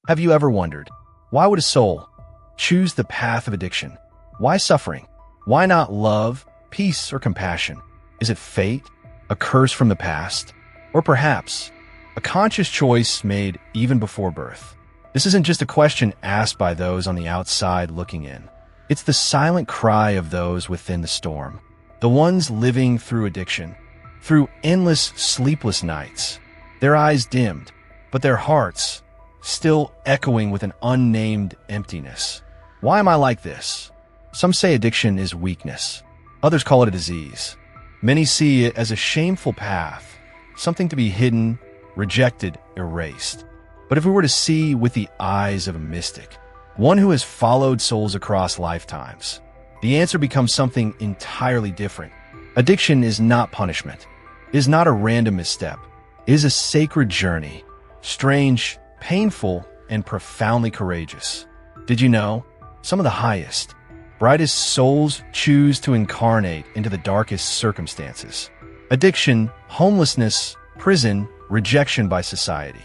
Have you ever wondered, why would a soul choose the path of addiction? Why suffering? Why not love, peace, or compassion? Is it fate, a curse from the past, or perhaps a conscious choice made even before birth? This isn't just a question asked by those on the outside looking in. It's the silent cry of those within the storm, the ones living through addiction, through endless sleepless nights, their eyes dimmed, but their hearts still echoing with an unnamed emptiness. Why am I like this? Some say addiction is weakness. Others call it a disease. Many see it as a shameful path, something to be hidden, rejected, erased. But if we were to see with the eyes of a mystic, one who has followed souls across lifetimes, the answer becomes something entirely different. Addiction is not punishment. It is not a random misstep. It is a sacred journey, strange, painful, and profoundly courageous. Did you know? Some of the highest, brightest souls choose to incarnate into the darkest circumstances. Addiction, homelessness, prison, rejection by society.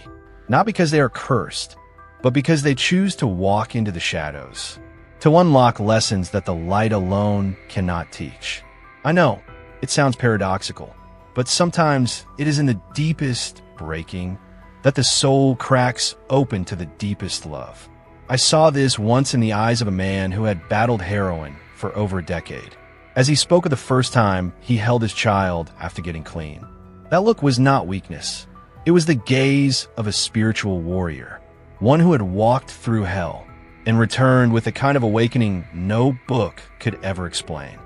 Not because they are cursed, but because they choose to walk into the shadows, to unlock lessons that the light alone cannot teach. I know, it sounds paradoxical, but sometimes it is in the deepest breaking that the soul cracks open to the deepest love. I saw this once in the eyes of a man who had battled heroin for over a decade. As he spoke of the first time he held his child after getting clean, that look was not weakness. It was the gaze of a spiritual warrior, one who had walked through hell and returned with a kind of awakening no book could ever explain.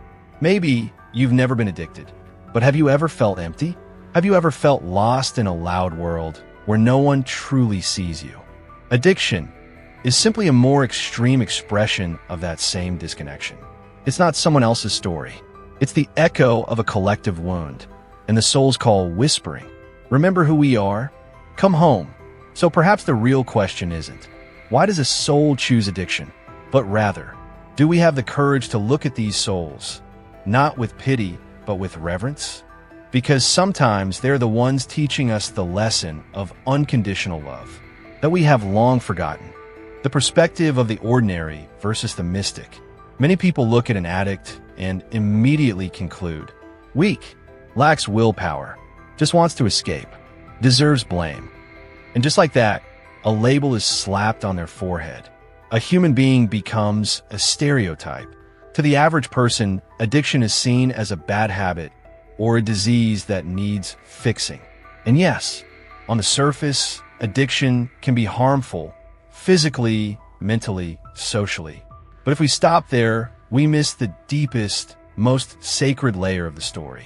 Maybe you've never been addicted, but have you ever felt empty? Have you ever felt lost in a loud world where no one truly sees you? Addiction is simply a more extreme expression of that same disconnection. It's not someone else's story. It's the echo of a collective wound, and the soul's call whispering, remember who we are? Come home. So perhaps the real question isn't, why does a soul choose addiction? But rather, do we have the courage to look at these souls, not with pity, but with reverence? Because sometimes they're the ones teaching us the lesson of unconditional love that we have long forgotten. The perspective of the ordinary versus the mystic. Many people look at an addict and immediately conclude, weak, lacks willpower, just wants to escape, deserves blame. And just like that, a label is slapped on their forehead. A human being becomes a stereotype. To the average person, addiction is seen as a bad habit or a disease that needs fixing. And yes, on the surface, addiction can be harmful, physically, mentally, socially. But if we stop there, we miss the deepest, most sacred layer of the story.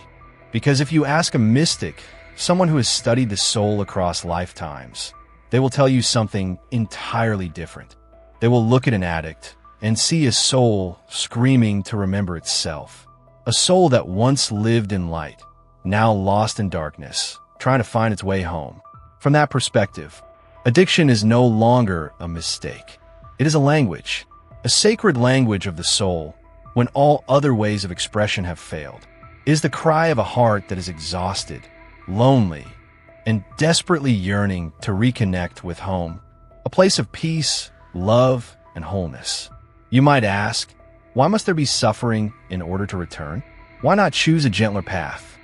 Because if you ask a mystic, someone who has studied the soul across lifetimes, they will tell you something entirely different. They will look at an addict and see a soul screaming to remember itself. A soul that once lived in light, now lost in darkness, trying to find its way home. From that perspective, addiction is no longer a mistake. It is a language, a sacred language of the soul when all other ways of expression have failed. It is the cry of a heart that is exhausted, lonely, and desperately yearning to reconnect with home, a place of peace, love, and wholeness. You might ask, why must there be suffering in order to return? Why not choose a gentler path?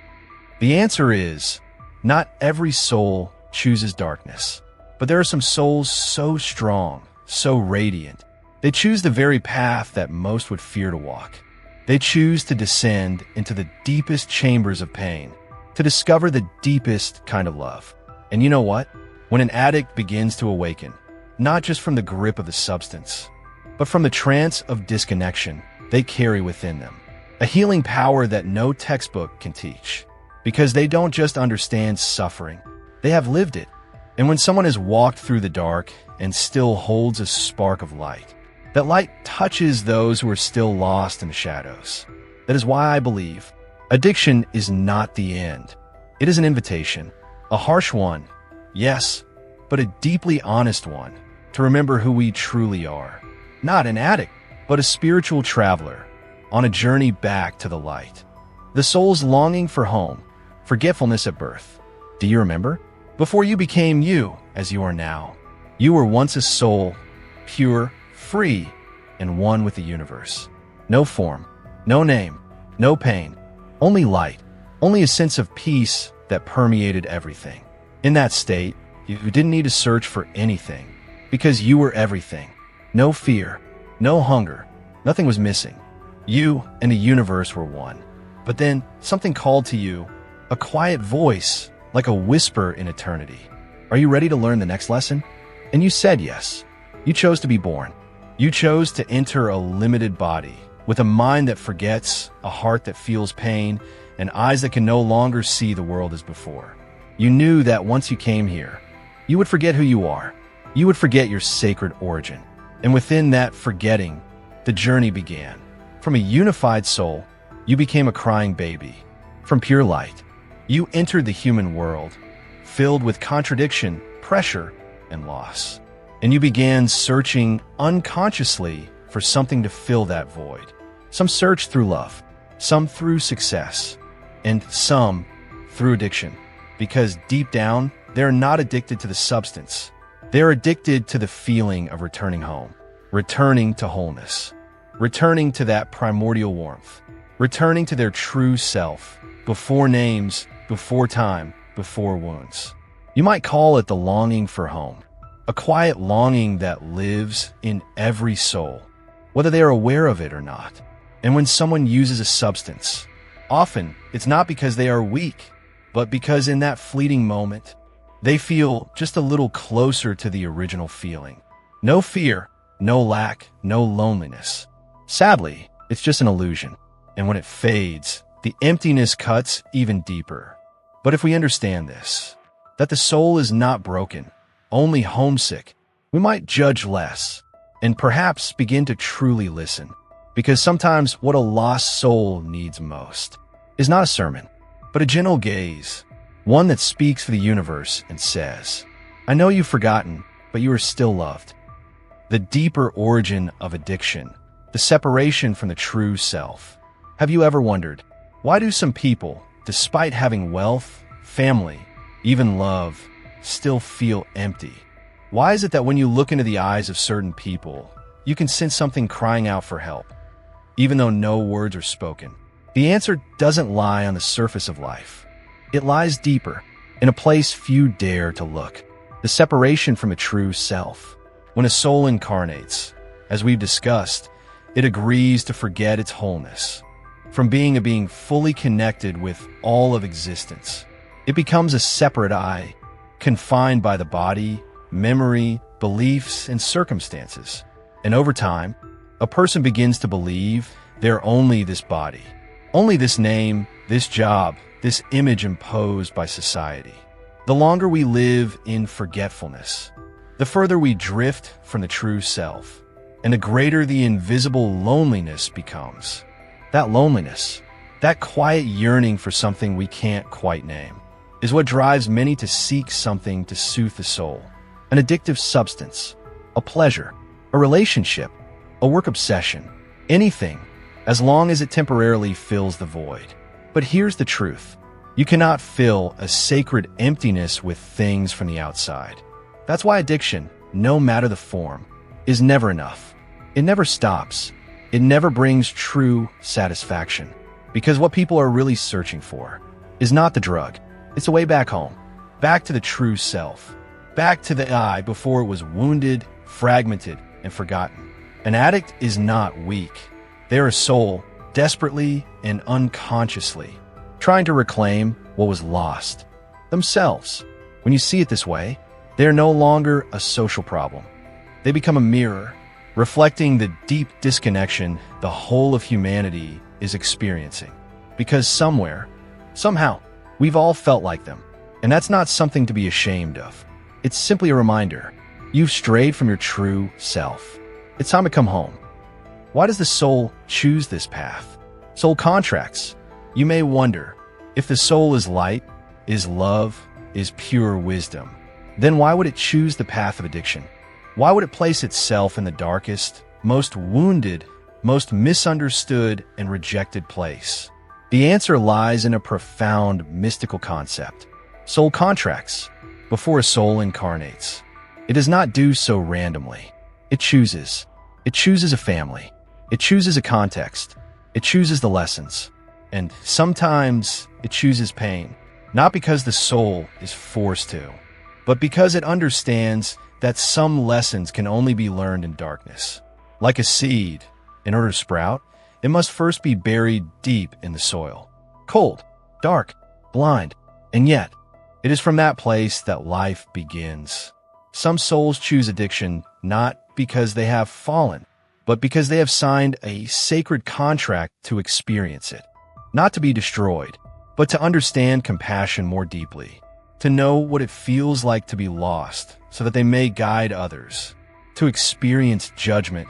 The answer is, not every soul chooses darkness. But there are some souls so strong, so radiant. They choose the very path that most would fear to walk. They choose to descend into the deepest chambers of pain, to discover the deepest kind of love. And you know what? When an addict begins to awaken, not just from the grip of the substance, but from the trance of disconnection they carry within them, a healing power that no textbook can teach. Because they don't just understand suffering, they have lived it. And when someone has walked through the dark and still holds a spark of light, that light touches those who are still lost in the shadows. That is why I believe addiction is not the end. It is an invitation, a harsh one, yes, but a deeply honest one, to remember who we truly are. Not an addict, but a spiritual traveler on a journey back to the light. The soul's longing for home, forgetfulness at birth. Do you remember? Before you became you as you are now. You were once a soul, pure, free, and one with the universe. No form, no name, no pain, only light, only a sense of peace that permeated everything. In that state, you didn't need to search for anything, because you were everything. No fear, no hunger, nothing was missing. You and the universe were one. But then something called to you, a quiet voice, like a whisper in eternity. Are you ready to learn the next lesson? And you said yes. You chose to be born. You chose to enter a limited body, with a mind that forgets, a heart that feels pain, and eyes that can no longer see the world as before. You knew that once you came here, you would forget who you are. You would forget your sacred origin. And within that forgetting, the journey began. From a unified soul, you became a crying baby. From pure light, you entered the human world, filled with contradiction, pressure, and loss. And you began searching unconsciously for something to fill that void. Some searched through love, some through success, and some through addiction. Because deep down, they're not addicted to the substance. They're addicted to the feeling of returning home, returning to wholeness, returning to that primordial warmth, returning to their true self, before names, before time, before wounds. You might call it the longing for home, a quiet longing that lives in every soul, whether they are aware of it or not. And when someone uses a substance, often it's not because they are weak, but because in that fleeting moment, they feel just a little closer to the original feeling. No fear, no lack, no loneliness. Sadly, it's just an illusion. And when it fades, the emptiness cuts even deeper. But if we understand this, that the soul is not broken, only homesick, we might judge less and perhaps begin to truly listen. Because sometimes what a lost soul needs most is not a sermon, but a gentle gaze, one that speaks for the universe and says, I know you've forgotten, but you are still loved. The deeper origin of addiction, the separation from the true self. Have you ever wondered, why do some people, despite having wealth, family, even love, still feel empty? Why is it that when you look into the eyes of certain people, you can sense something crying out for help, even though no words are spoken? The answer doesn't lie on the surface of life. It lies deeper, in a place few dare to look, the separation from a true self. When a soul incarnates, as we've discussed, it agrees to forget its wholeness. From being a being fully connected with all of existence, it becomes a separate I, confined by the body, memory, beliefs, and circumstances. And over time, a person begins to believe they're only this body, only this name, this job, this image imposed by society. The longer we live in forgetfulness, the further we drift from the true self, and the greater the invisible loneliness becomes. That loneliness, that quiet yearning for something we can't quite name, is what drives many to seek something to soothe the soul. An addictive substance, a pleasure, a relationship, a work obsession, anything, as long as it temporarily fills the void. But here's the truth. You cannot fill a sacred emptiness with things from the outside. That's why addiction, no matter the form, is never enough. It never stops. It never brings true satisfaction. Because what people are really searching for is not the drug. It's a way back home, back to the true self, back to the I before it was wounded, fragmented, and forgotten. An addict is not weak. They're a soul, desperately and unconsciously, trying to reclaim what was lost, themselves. When you see it this way, they are no longer a social problem. They become a mirror, reflecting the deep disconnection the whole of humanity is experiencing. Because somewhere, somehow, we've all felt like them. And that's not something to be ashamed of. It's simply a reminder. You've strayed from your true self. It's time to come home. Why does the soul choose this path? Soul contracts. You may wonder, if the soul is light, is love, is pure wisdom, then why would it choose the path of addiction? Why would it place itself in the darkest, most wounded, most misunderstood and rejected place? The answer lies in a profound mystical concept. Soul contracts before a soul incarnates. It does not do so randomly. It chooses. It chooses a family. It chooses a context. It chooses the lessons. And sometimes it chooses pain, not because the soul is forced to, but because it understands that some lessons can only be learned in darkness. Like a seed, in order to sprout, it must first be buried deep in the soil. Cold, dark, blind, and yet, it is from that place that life begins. Some souls choose addiction not because they have fallen, but because they have signed a sacred contract to experience it. Not to be destroyed, but to understand compassion more deeply. To know what it feels like to be lost so that they may guide others. To experience judgment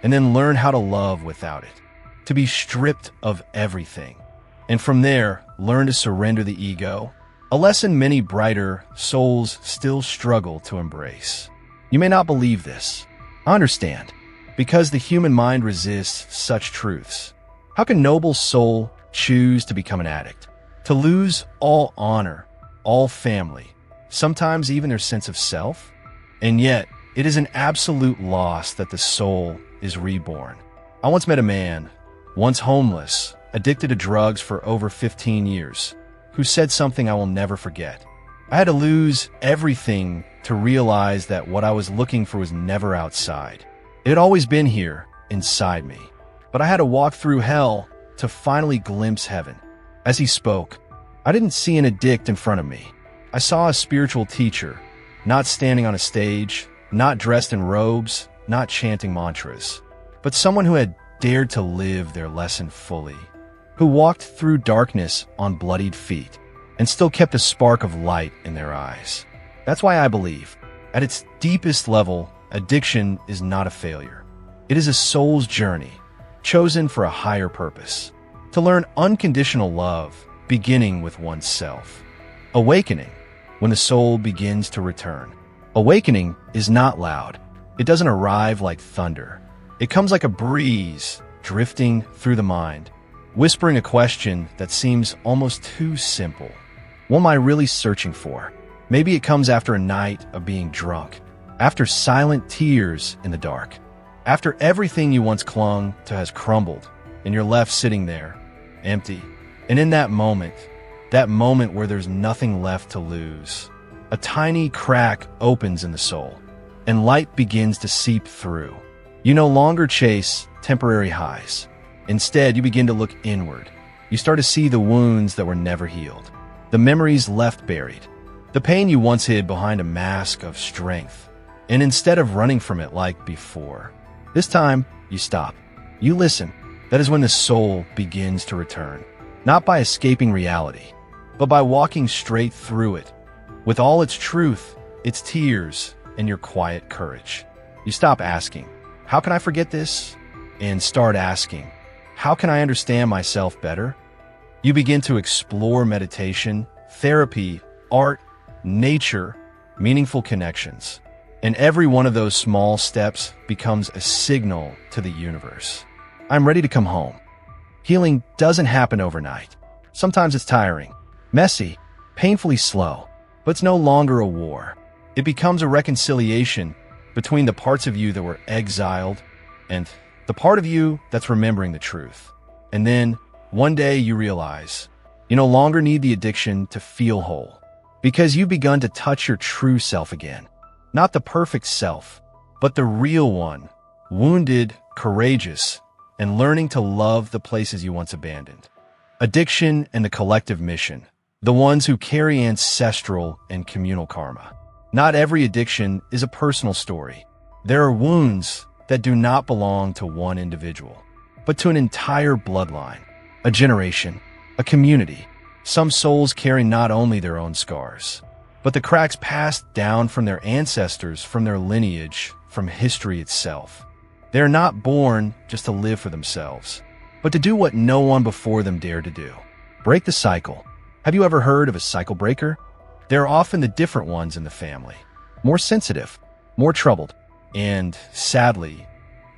and then learn how to love without it. To be stripped of everything. And from there, learn to surrender the ego. A lesson many brighter souls still struggle to embrace. You may not believe this. I understand, because the human mind resists such truths. How can noble soul choose to become an addict? To lose all honor, all family, sometimes even their sense of self? And yet, it is an absolute loss that the soul is reborn. I once met a man, once homeless, addicted to drugs for over 15 years, who said something I will never forget. I had to lose everything to realize that what I was looking for was never outside. It had always been here, inside me. But I had to walk through hell to finally glimpse heaven. As he spoke, I didn't see an addict in front of me. I saw a spiritual teacher, not standing on a stage, not dressed in robes, not chanting mantras, but someone who had dared to live their lesson fully, who walked through darkness on bloodied feet and still kept a spark of light in their eyes. That's why I believe, at its deepest level, addiction is not a failure. It is a soul's journey, chosen for a higher purpose, to learn unconditional love, beginning with oneself. Awakening, when the soul begins to return. Awakening is not loud. It doesn't arrive like thunder. It comes like a breeze, drifting through the mind, whispering a question that seems almost too simple. What am I really searching for? Maybe it comes after a night of being drunk, after silent tears in the dark, after everything you once clung to has crumbled, and you're left sitting there, empty. And in that moment where there's nothing left to lose, a tiny crack opens in the soul, and light begins to seep through. You no longer chase temporary highs. Instead, you begin to look inward. You start to see the wounds that were never healed, the memories left buried, the pain you once hid behind a mask of strength. And instead of running from it like before, this time you stop. You listen. That is when the soul begins to return, not by escaping reality, but by walking straight through it, with all its truth, its tears, and your quiet courage. You stop asking, how can I forget this? And start asking, how can I understand myself better? You begin to explore meditation, therapy, art, nature, meaningful connections. And every one of those small steps becomes a signal to the universe. I'm ready to come home. Healing doesn't happen overnight. Sometimes it's tiring, messy, painfully slow, but it's no longer a war. It becomes a reconciliation between the parts of you that were exiled and the part of you that's remembering the truth. And then, one day you realize you no longer need the addiction to feel whole, because you've begun to touch your true self again. Not the perfect self, but the real one, wounded, courageous, and learning to love the places you once abandoned. Addiction and the collective mission, the ones who carry ancestral and communal karma. Not every addiction is a personal story. There are wounds that do not belong to one individual, but to an entire bloodline, a generation, a community. Some souls carry not only their own scars, but the cracks passed down from their ancestors, from their lineage, from history itself. They are not born just to live for themselves, but to do what no one before them dared to do. Break the cycle. Have you ever heard of a cycle breaker? They're often the different ones in the family, more sensitive, more troubled, and, sadly,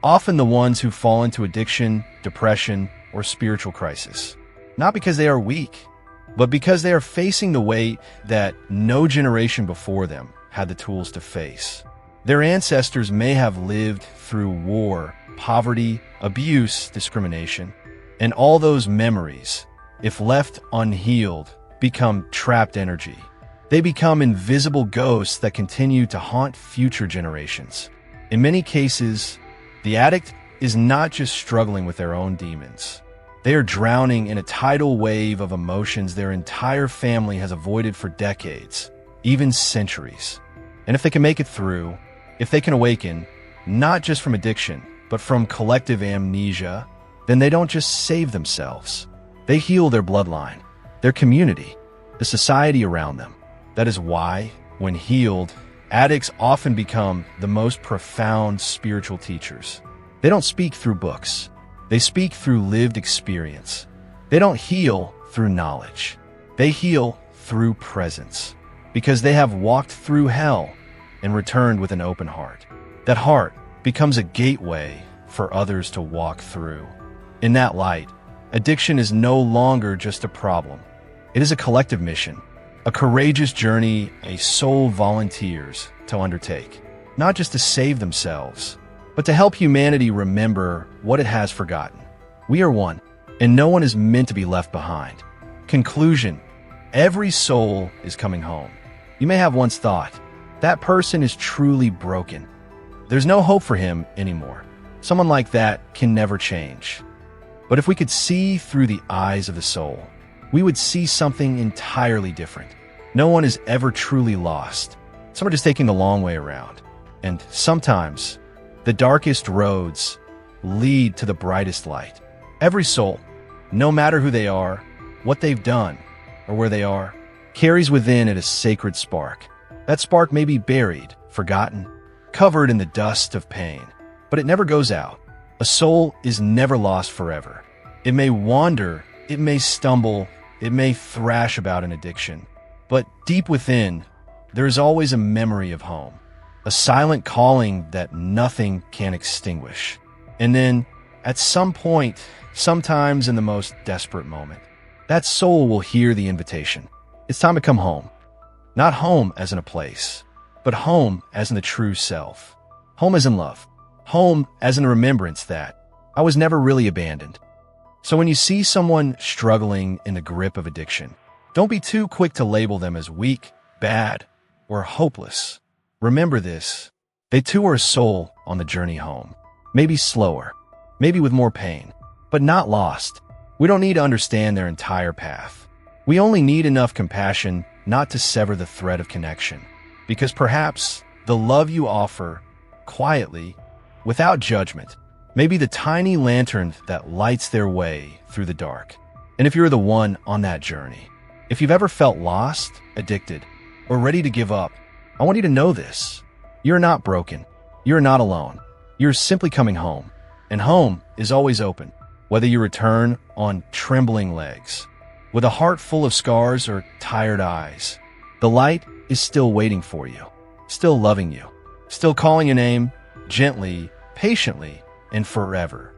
often the ones who fall into addiction, depression, or spiritual crisis. Not because they are weak, but because they are facing the weight that no generation before them had the tools to face. Their ancestors may have lived through war, poverty, abuse, discrimination, and all those memories, if left unhealed, become trapped energy. They become invisible ghosts that continue to haunt future generations. In many cases, the addict is not just struggling with their own demons. They are drowning in a tidal wave of emotions their entire family has avoided for decades, even centuries. And if they can make it through, if they can awaken, not just from addiction, but from collective amnesia, then they don't just save themselves. They heal their bloodline, their community, the society around them. That is why, when healed, addicts often become the most profound spiritual teachers. They don't speak through books. They speak through lived experience. They don't heal through knowledge. They heal through presence, because they have walked through hell and returned with an open heart. That heart becomes a gateway for others to walk through. In that light, addiction is no longer just a problem. It is a collective mission, a courageous journey a soul volunteers to undertake, not just to save themselves, but to help humanity remember what it has forgotten. We are one, and no one is meant to be left behind. Conclusion: every soul is coming home. You may have once thought, that person is truly broken. There's no hope for him anymore. Someone like that can never change. But if we could see through the eyes of the soul, we would see something entirely different. No one is ever truly lost. Some are just taking the long way around. And sometimes, the darkest roads lead to the brightest light. Every soul, no matter who they are, what they've done, or where they are, carries within it a sacred spark. That spark may be buried, forgotten, covered in the dust of pain, but it never goes out. A soul is never lost forever. It may wander, it may stumble, it may thrash about in addiction, but deep within, there is always a memory of home, a silent calling that nothing can extinguish. And then, at some point, sometimes in the most desperate moment, that soul will hear the invitation. It's time to come home. Not home as in a place, but home as in the true self. Home as in love. Home as in a remembrance that I was never really abandoned. So when you see someone struggling in the grip of addiction, don't be too quick to label them as weak, bad, or hopeless. Remember this: they too are a soul on the journey home. Maybe slower, maybe with more pain, but not lost. We don't need to understand their entire path. We only need enough compassion not to sever the thread of connection, because perhaps the love you offer, quietly, without judgment, may be the tiny lantern that lights their way through the dark. And if you're the one on that journey, if you've ever felt lost, addicted, or ready to give up, I want you to know this: you're not broken. You're not alone. You're simply coming home. And home is always open, whether you return on trembling legs, with a heart full of scars, or tired eyes. The light is still waiting for you, still loving you, still calling your name, gently, patiently, and forever.